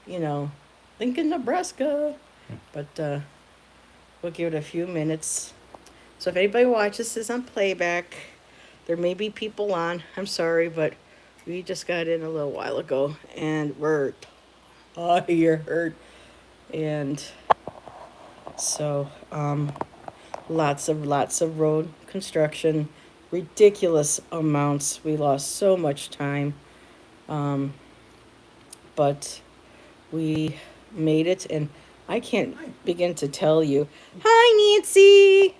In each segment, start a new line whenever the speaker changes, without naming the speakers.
you know, Lincoln, Nebraska. But we'll give it a few minutes. So if anybody watches this on playback, there may be people on. I'm sorry, but we just got in a little while ago and we're tired. And so lots of road construction, ridiculous amounts. We lost so much time, um, but we made it, and I can't begin to tell you. Hi, Nancy.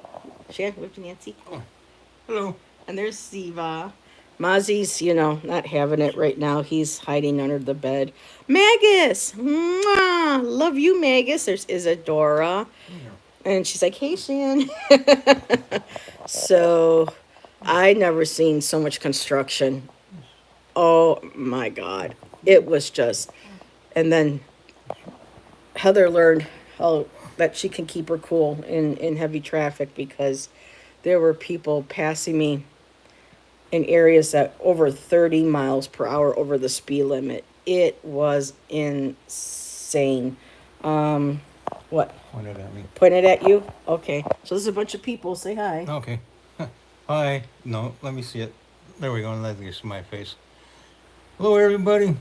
Shan, where's Nancy?
Oh, hello.
And there's Siva. Mozzie's, not having it right now. He's hiding under the bed. Magus! Mwah! Love you, Magus. There's Isadora.
Yeah.
And she's like, hey, Shan. So I never seen so much construction. Oh my God. It was just, and then Heather learned how that she can keep her cool in heavy traffic because there were people passing me in areas that over 30 miles per hour over the speed limit. It was insane. Um, what?
Pointed at me.
Pointed at you? Okay. So there's a bunch of people. Say hi.
Okay. Hi. No, let me see it. There we go. Let me see my face. Hello, everybody.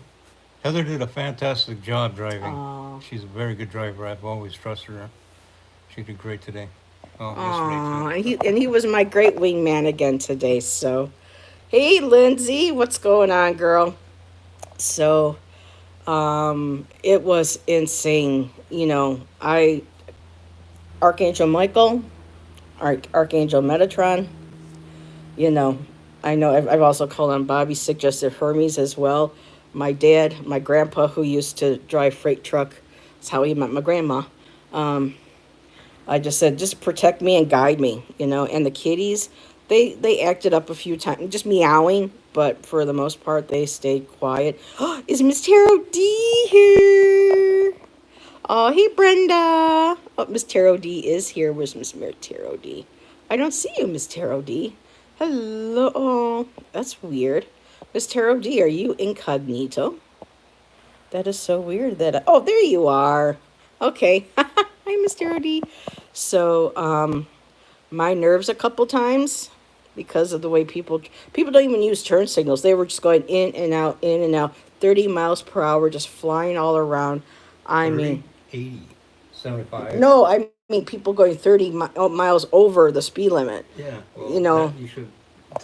Heather did a fantastic job driving.
Aw.
She's a very good driver. I've always trusted her. She did great today. Oh, yesterday
Aw.
too.
And he was my great wingman again today. So, hey, Lindsay, what's going on, girl? So, it was insane. Archangel Michael, Archangel Metatron. You know, I know I've also called on Bobby, suggested Hermes as well. My dad, my grandpa, who used to drive freight truck, that's how he met my grandma. Um, I just said, just protect me and guide me, And the kitties, they acted up a few times, just meowing, but for the most part, they stayed quiet. Is Miss Taro D here? Oh, hey, Brenda. Oh, Miss Taro D is here. Where's Miss Taro D? I don't see you, Miss Taro D. Hello. Oh, that's weird. Miss Taro D, are you incognito? That is so weird oh, there you are. Okay. Hi, Miss Taro D. So, my nerves a couple times because of the way people don't even use turn signals. They were just going in and out, 30 miles per hour, just flying all around. I
30,
mean,
80, 75.
no, I mean people going 30 miles over the speed limit.
Yeah,
You
well,
know,
that you should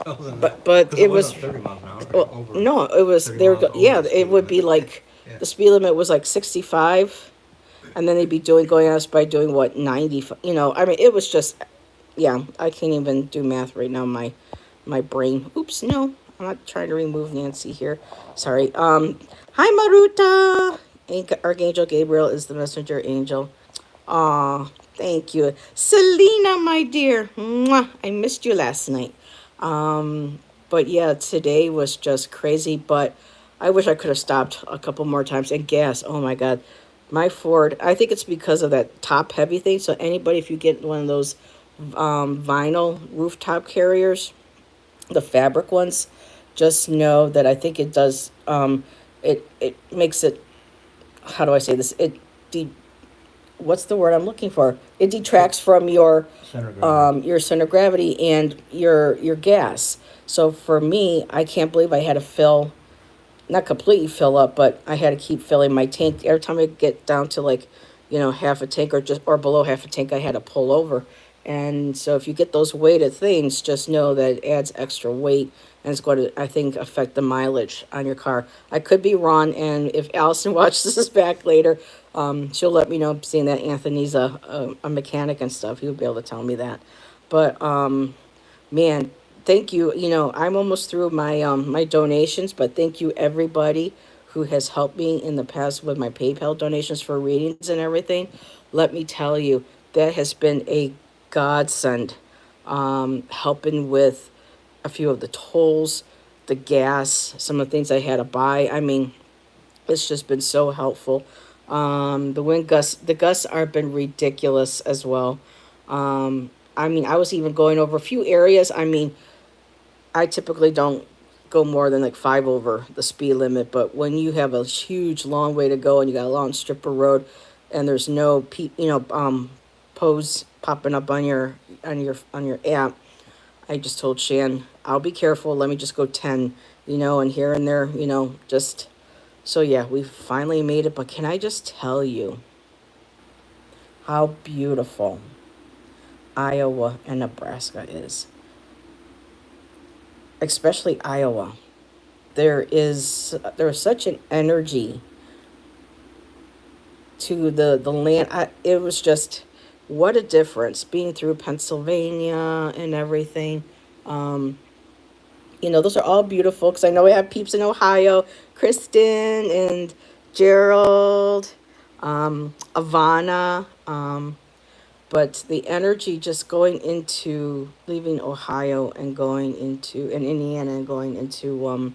tell them that.
but
Because it
it was
wasn't 30 miles an hour.
well,
Over
no, it was
30 miles over
yeah,
the
it
speed
would
limit.
be like
Yeah.
the speed limit was like 65, and then they'd be going us by doing what 90. I mean, it was just yeah. I can't even do math right now. My brain. Oops, no, I'm not trying to remove Nancy here. Sorry. Hi, Maruta. Archangel Gabriel is the messenger angel. Aw, thank you. Selena, my dear. Mwah, I missed you last night. But yeah, today was just crazy. But I wish I could have stopped a couple more times. And gas, oh my God. My Ford, I think it's because of that top heavy thing. So, anybody, if you get one of those vinyl rooftop carriers, the fabric ones, just know that I think it does, it makes it, how do I say this? De- what's the word I'm looking for? It detracts from
Center of gravity.
your center of gravity and your gas. So for me, I can't believe I had to fill, not completely fill up, but I had to keep filling my tank every time I get down to like, half a tank or below half a tank. I had to pull over, and so if you get those weighted things, just know that it adds extra weight and it's going to, I think, affect the mileage on your car. I could be wrong, and if Allison watches this back later, she'll let me know. Seeing that Anthony's a mechanic and stuff, he'll be able to tell me that. But man, thank you. I'm almost through my donations, but thank you everybody who has helped me in the past with my PayPal donations for readings and everything. Let me tell you, that has been a godsend. Helping with a few of the tolls, the gas, some of the things I had to buy. I mean, it's just been so helpful. The gusts are been ridiculous as well. I mean, I was even going over a few areas. I mean, I typically don't go more than like five over the speed limit. But when you have a huge long way to go and you got a long strip of road, and there's no pose popping up on your app, I just told Shan, I'll be careful. Let me just go 10, and here and there, just so yeah, we finally made it. But can I just tell you how beautiful Iowa and Nebraska is, especially Iowa. There is such an energy to the land. It was just what a difference being through Pennsylvania and everything. Um, those are all beautiful because I know we have peeps in Ohio, Kristen and Gerald, Ivana. But the energy just going into leaving Ohio and going into and Indiana and going into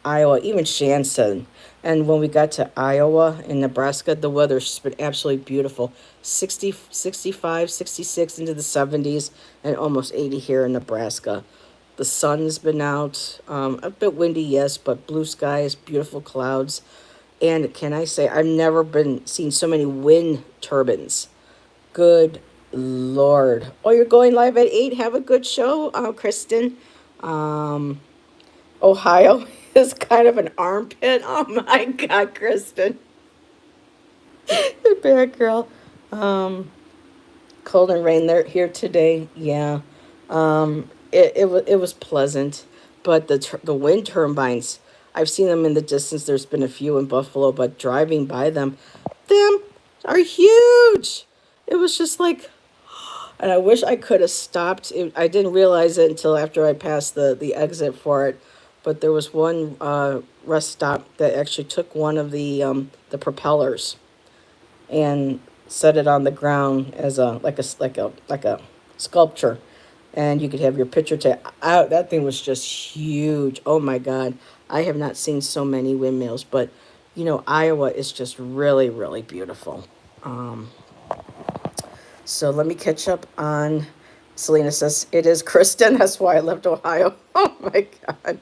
Iowa, even Shanson. And when we got to Iowa and Nebraska, the weather's just been absolutely beautiful. 60, 65, 66 into the 70s and almost 80 here in Nebraska. The sun's been out, a bit windy, yes, but blue skies, beautiful clouds. And can I say, I've never been seen so many wind turbines. Good Lord. Oh, you're going live at 8? Have a good show, Kristen. Um, Ohio is kind of an armpit. Oh my God, Kristen. Bad girl. Um, Cold and rain there here today. Yeah. It was pleasant, but the wind turbines, I've seen them in the distance. There's been a few in Buffalo, but driving by them are huge. It was just like, and I wish I could have stopped. I didn't realize it until after I passed the exit for it. But there was one rest stop that actually took one of the propellers and set it on the ground as a sculpture, and you could have your picture out. That thing was just huge. Oh my God, I have not seen so many windmills, but Iowa is just really really beautiful. Um, so let me catch up on. Selena says it is Kristen. That's why I left Ohio. Oh my God.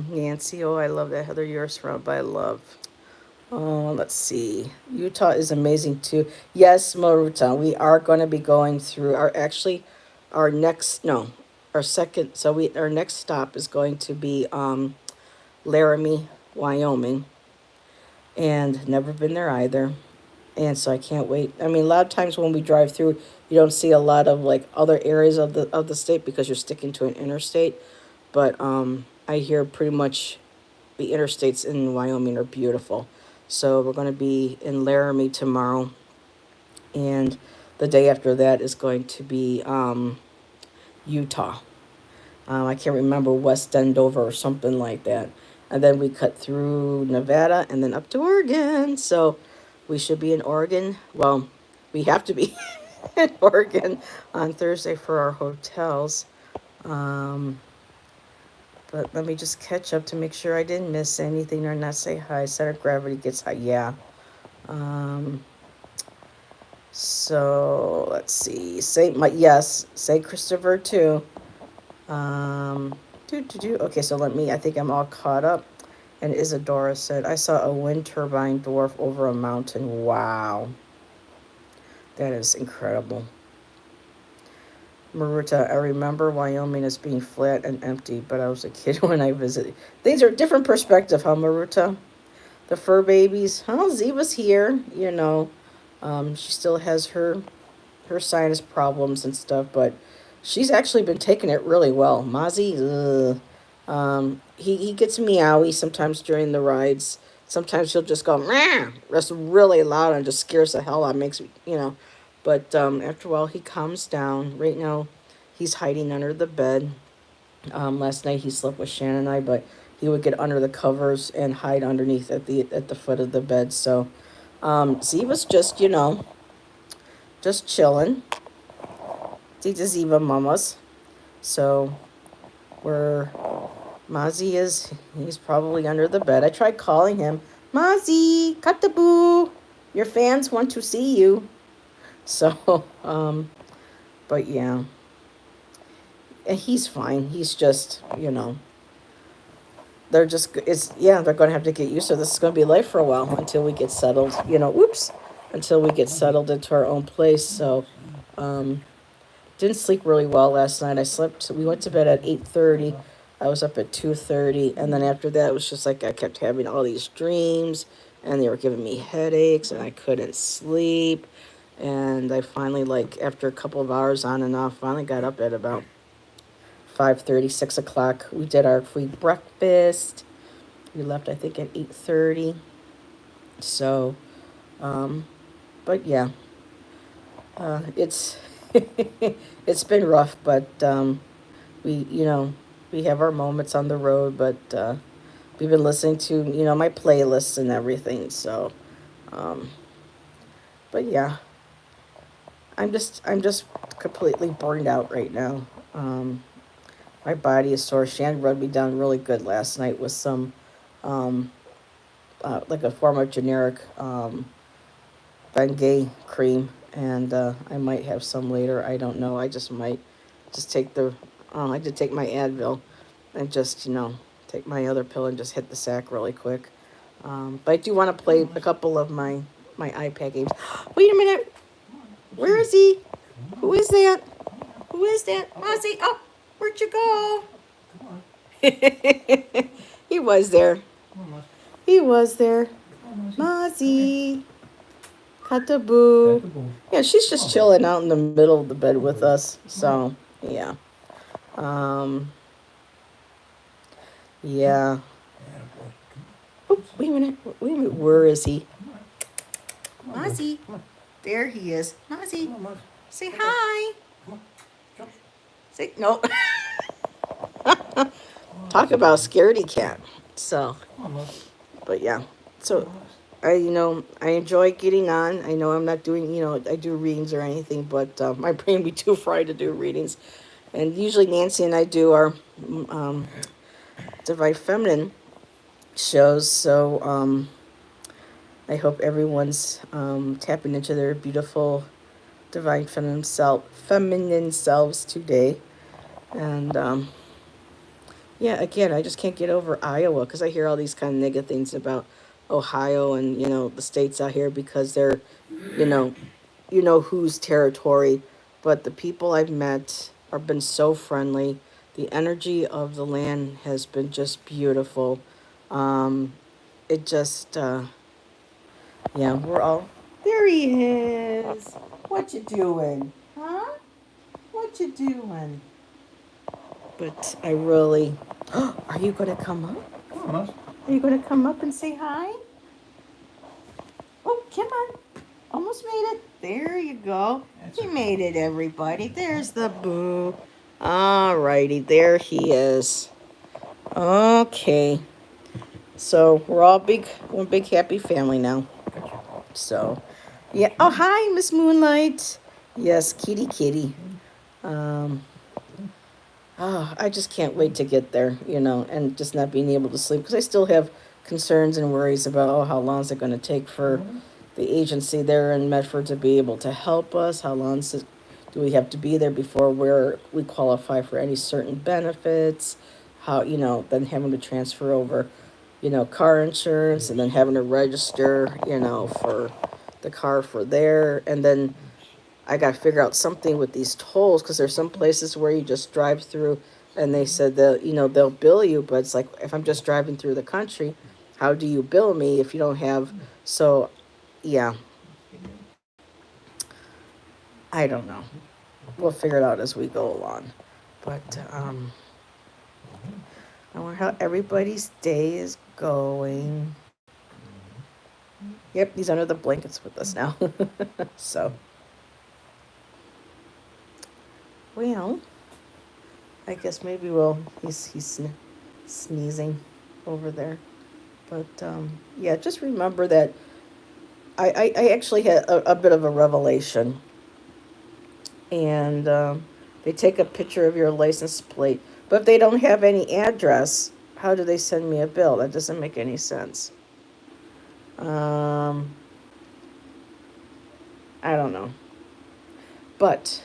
Nancy, oh, I love that Heather. You're surrounded by love. Oh, let's see. Utah is amazing too. Yes, Maruta, we are going to be going through our next, no, our second, so our next stop is going to be Laramie, Wyoming, and never been there either. And so I can't wait. I mean, a lot of times when we drive through, you don't see a lot of like other areas of the state because you're sticking to an interstate. But I hear pretty much the interstates in Wyoming are beautiful. So we're going to be in Laramie tomorrow, and the day after that is going to be Utah. I can't remember West Endover or something like that. And then we cut through Nevada and then up to Oregon. So we should be in Oregon. Well, we have to be in Oregon on Thursday for our hotels. Um, but let me just catch up to make sure I didn't miss anything or not say hi. Center of gravity gets high. Yeah. Um, so let's see. Yes, say Christopher too. Okay, so I think I'm all caught up. And Isadora said, I saw a wind turbine dwarf over a mountain. Wow. That is incredible. Maruta, I remember Wyoming as being flat and empty, but I was a kid when I visited. These are different perspective, huh, Maruta? The fur babies. Oh, Ziva's here, she still has her sinus problems and stuff, but she's actually been taking it really well. Mozzie, he gets meowy sometimes during the rides. Sometimes he'll just go, Mah! That's really loud and just scares the hell out, makes me. But after a while, he calms down. Right now, he's hiding under the bed. Last night he slept with Shannon and I, but he would get under the covers and hide underneath at the foot of the bed. So Ziva's just chilling. These are Ziva mamas. So we're Mozzie he's probably under the bed. I tried calling him. Mozzie, Kataboo, your fans want to see you. So, but yeah. And he's fine. He's just. they're just it's yeah they're going to have to get used to this. Is going to be life for a while until we get settled. Whoops, until we get settled into our own place. So, um, didn't sleep really well last night. I slept. We went to bed at 8:30. I was up at 2:30, and then after that, it was just like I kept having all these dreams, and they were giving me headaches, and I couldn't sleep. And I finally, like after a couple of hours on and off, finally got up at about 5:30, 6 o'clock. We did our free breakfast. We left, I think, at 8:30. So, um, but yeah, it's it's been rough, but we we have our moments on the road, but we've been listening to my playlists and everything. So, um, but yeah, I'm just completely burned out right now. Um, my body is sore. Shan run me down really good last night with some um, like a form of generic Bengay cream, and I might have some later. I don't know. I just might just take the. I did take my Advil, and just take my other pill and just hit the sack really quick. But I do want to play a couple of my iPad games. Wait a minute. Where is he? Who is that? Who is that? Ozzy. Oh, where'd you go? He was there. He was there. Mozzie. Cutaboo. Yeah, she's just chilling out in the middle of the bed with us. So, yeah. Um, yeah. Oh, wait a minute. Wait a minute. Where is he? Mozzie. There he is. Mozzie. Say hi. Say, no. Talk about scaredy cat. So, but yeah. So, I enjoy getting on. I know I'm not doing, I do readings or anything, but my brain be too fried to do readings. And usually Nancy and I do our um, Divine Feminine shows. So I hope everyone's tapping into their beautiful Divine feminine selves today. And yeah, again, I just can't get over Iowa because I hear all these kind of negative things about Ohio and the states out here because they're you know whose territory, but the people I've met have been so friendly. The energy of the land has been just beautiful. Um, it just yeah, we're all there. He is. What you doing, huh? What you doing? But I really. Are you gonna come up? Are you gonna come up and say hi? Oh, come on. Almost made it. There you go. He made it, everybody. There's the boo. Alrighty, there he is. Okay. So we're all one big happy family now. So, yeah. Oh, hi, Miss Moonlight. Yes, kitty, kitty. Um, I just can't wait to get there, and just not being able to sleep because I still have concerns and worries about how long is it going to take for the agency there in Medford to be able to help us? How long do we have to be there before we qualify for any certain benefits? How then having to transfer over, car insurance and then having to register, for the car for there, and then I got to figure out something with these tolls because there's some places where you just drive through and they said that they'll bill you, but it's like if I'm just driving through the country, how do you bill me if you don't have? So yeah, I don't know. We'll figure it out as we go along. But I wonder how everybody's day is going. Yep, he's under the blankets with us now. So, well, I guess maybe he's sneezing over there. But yeah, just remember that I actually had a bit of a revelation. And they take a picture of your license plate. But if they don't have any address, how do they send me a bill? That doesn't make any sense. Um, I don't know. But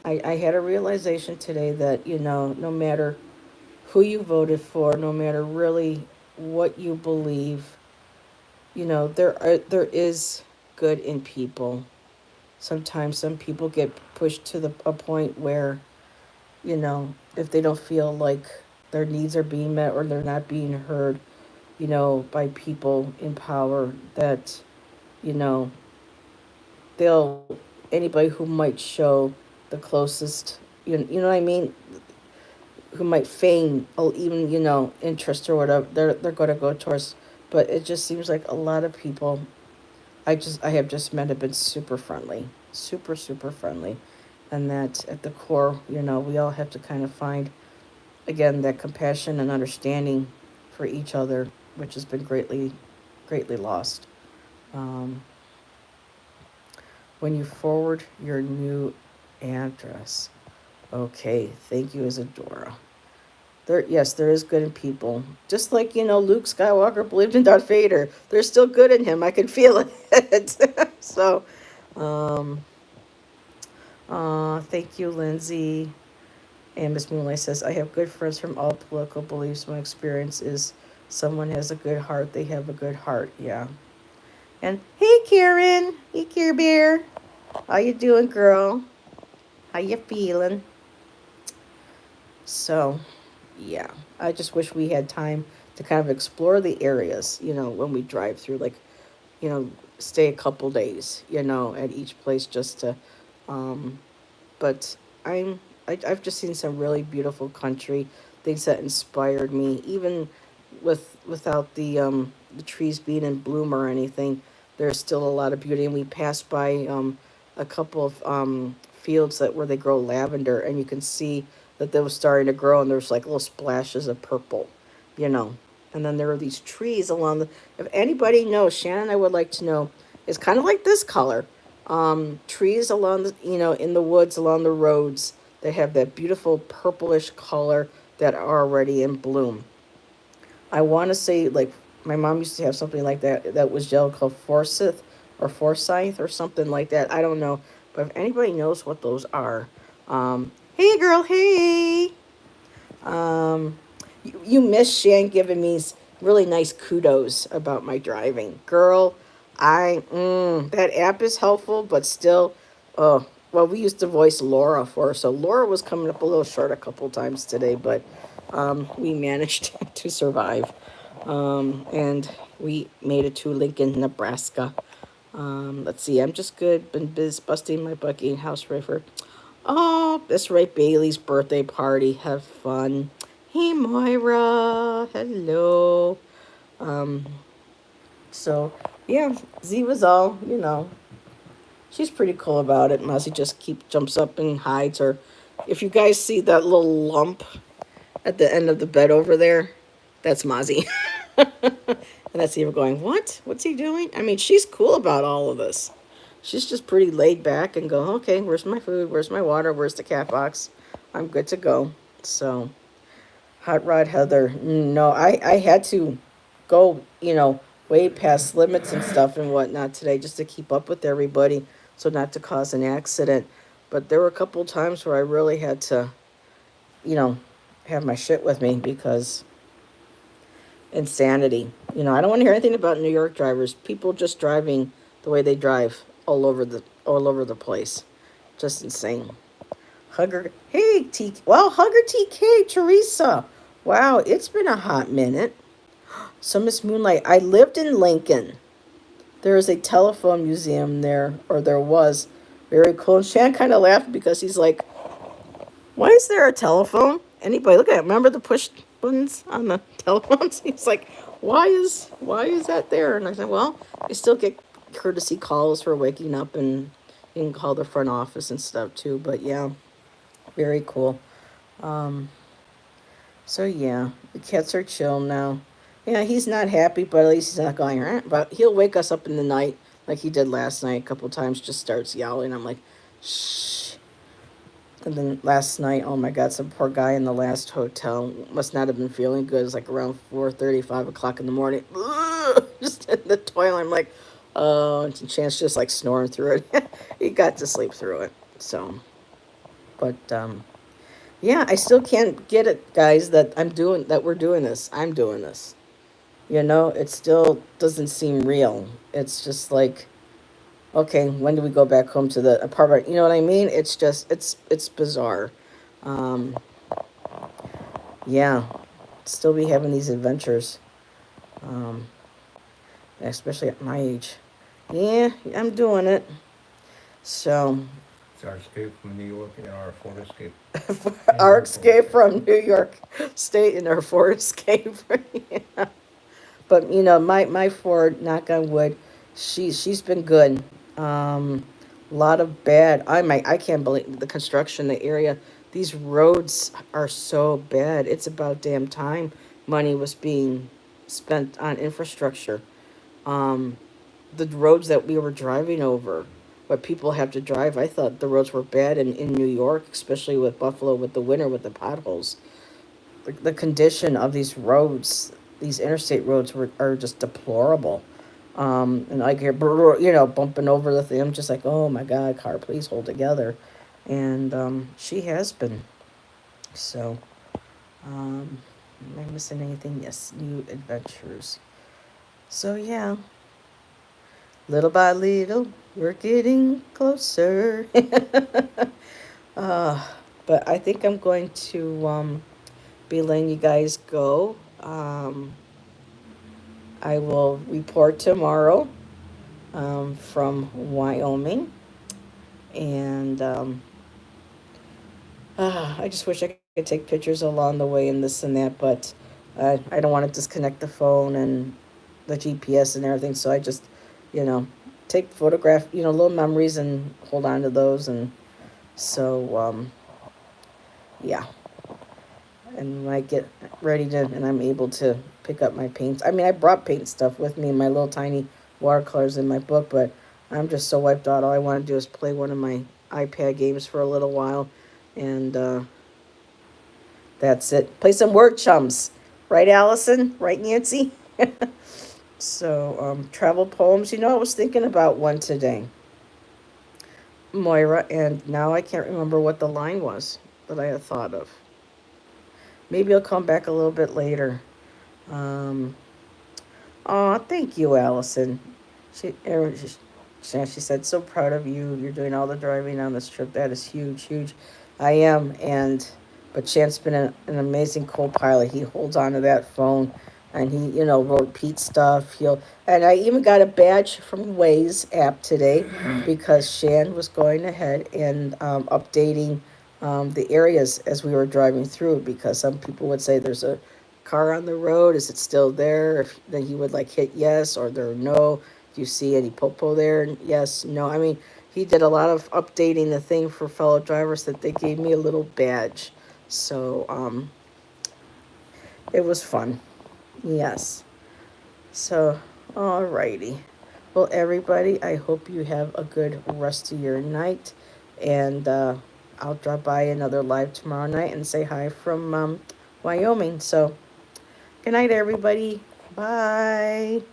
I had a realization today that, no matter who you voted for, no matter really what you believe. There is good in people. Sometimes some people get pushed to a point where, if they don't feel like their needs are being met or they're not being heard, by people in power, that, you know, they'll, anybody who might show the closest, you know what I mean, who might feign even, interest or whatever, they're going to go towards. But it just seems like a lot of people I have just met have been super friendly, super super friendly, and that at the core, we all have to kind of find again that compassion and understanding for each other, which has been greatly lost. Um, when you forward your new address, okay, thank you, Isadora. Yes, there is good in people. Just like, Luke Skywalker believed in Darth Vader. There's still good in him. I can feel it. So, um, thank you, Lindsay. And Miss Moonlight says, I have good friends from all political beliefs. My experience is someone has a good heart, they have a good heart. Yeah. And hey, Karen. Hey, Care Bear. How you doing, girl? How you feeling? So, yeah, I just wish we had time to kind of explore the areas, when we drive through, like, stay a couple days, at each place just to, um, but I've just seen some really beautiful country, things that inspired me, even without the trees being in bloom or anything. There's still a lot of beauty, and we passed by a couple of fields that where they grow lavender, and you can see that they were starting to grow, and there's like little splashes of purple, you know. And then there are these trees along the. If anybody knows, Shannon, I would like to know. It's kind of like this color, trees along the, in the woods along the roads that have that beautiful purplish color that are already in bloom. I want to say, like, my mom used to have something like that was yellow, called Forsyth or something like that. I don't know, but if anybody knows what those are, hey girl, hey. You miss Shan giving me really nice kudos about my driving. Girl, that app is helpful, but still, oh, well, we used to voice Laura for her, so Laura was coming up a little short a couple times today, but we managed to survive. And we made it to Lincoln, Nebraska. Let's see, I'm just good. Been busting my butt getting house ready for. Oh, that's right, Bailey's birthday party. Have fun. Hey, Moira. Hello. Um, so, yeah, Z was all, she's pretty cool about it. Mozzie just jumps up and hides her. If you guys see that little lump at the end of the bed over there, that's Mozzie. And that's Eva going, what? What's he doing? I mean, she's cool about all of this. She's just pretty laid back and go, okay, where's my food? Where's my water? Where's the cat box? I'm good to go. So, Hot Rod Heather, no, I had to go, way past limits and stuff and whatnot today just to keep up with everybody so not to cause an accident. But there were a couple of times where I really had to, you know, have my shit with me because insanity. I don't want to hear anything about New York drivers. People just driving the way they drive all over the place. Just insane. Hugger, hey Hugger TK Teresa. Wow, it's been a hot minute. So Miss Moonlight, I lived in Lincoln. There is a telephone museum there, or there was. Very cool. And Shan kind of laughed because he's like, why is there a telephone? Anybody look at it. Remember the push buttons on the telephones? He's like, why is that there? And I said, well, you still get courtesy calls for waking up, and you can call the front office and stuff too. But yeah, very cool. Um, so yeah, the cats are chill now. Yeah, he's not happy, but at least he's not going. "Rah." But he'll wake us up in the night like he did last night a couple times. Just starts yelling. I'm like, shh. And then last night, oh my God, some poor guy in the last hotel must not have been feeling good. It's like around 4:30, 5 o'clock in the morning. Ugh, just in the toilet. I'm like, oh, and Chance just like snoring through it. He got to sleep through it. So, but Yeah, I still can't get it, guys, that we're doing this. I'm doing this. It still doesn't seem real. It's just like, okay, when do we go back home to the apartment? You know what I mean? It's bizarre. Um, yeah, still be having these adventures, um, especially at my age. Yeah, I'm doing it. So,
It's our escape from New York and our Ford escape.
our
Indoor Ford
escape
escape.
from New York State and our Ford escape. Yeah. But my Ford, knock on wood, she's been good. A lot of bad. I can't believe the construction, the area. These roads are so bad. It's about damn time money was being spent on infrastructure. Um, the roads that we were driving over, what people have to drive. I thought the roads were bad in New York, especially with Buffalo, with the winter, with the potholes. The condition of these roads, these interstate roads, are just deplorable. And I hear, bumping over the thing. I'm just like, oh my God, car, please hold together. And she has been. So, um, am I missing anything? Yes, new adventures. So, yeah, little by little, we're getting closer. uh, but I think I'm going to be letting you guys go. I will report tomorrow from Wyoming. And I just wish I could take pictures along the way and this and that, but I don't want to disconnect the phone and the GPS and everything. So I just, you know, take photograph, little memories and hold on to those. And so, yeah. And when I get ready to, and I'm able to pick up my paints. I mean, I brought paint stuff with me, my little tiny watercolors in my book, but I'm just so wiped out. All I want to do is play one of my iPad games for a little while, and that's it. Play some word chums, right, Allison? Right, Nancy? So, travel poems. I was thinking about one today, Moira, and now I can't remember what the line was that I had thought of. Maybe I'll come back a little bit later. Um, Aw, thank you, Allison. She said, so proud of you. You're doing all the driving on this trip. That is huge, huge. I am. But Chance been an amazing co-pilot. He holds on to that phone and he, wrote Pete stuff. And I even got a badge from Waze app today because Shan was going ahead and updating the areas as we were driving through because some people would say there's a car on the road? Is it still there? If then he would like hit yes or there no. Do you see any popo there? Yes, no. I mean, he did a lot of updating the thing for fellow drivers that they gave me a little badge. So it was fun. Yes. So alrighty. Well, everybody, I hope you have a good rest of your night, and I'll drop by another live tomorrow night and say hi from Wyoming. So good night, everybody. Bye.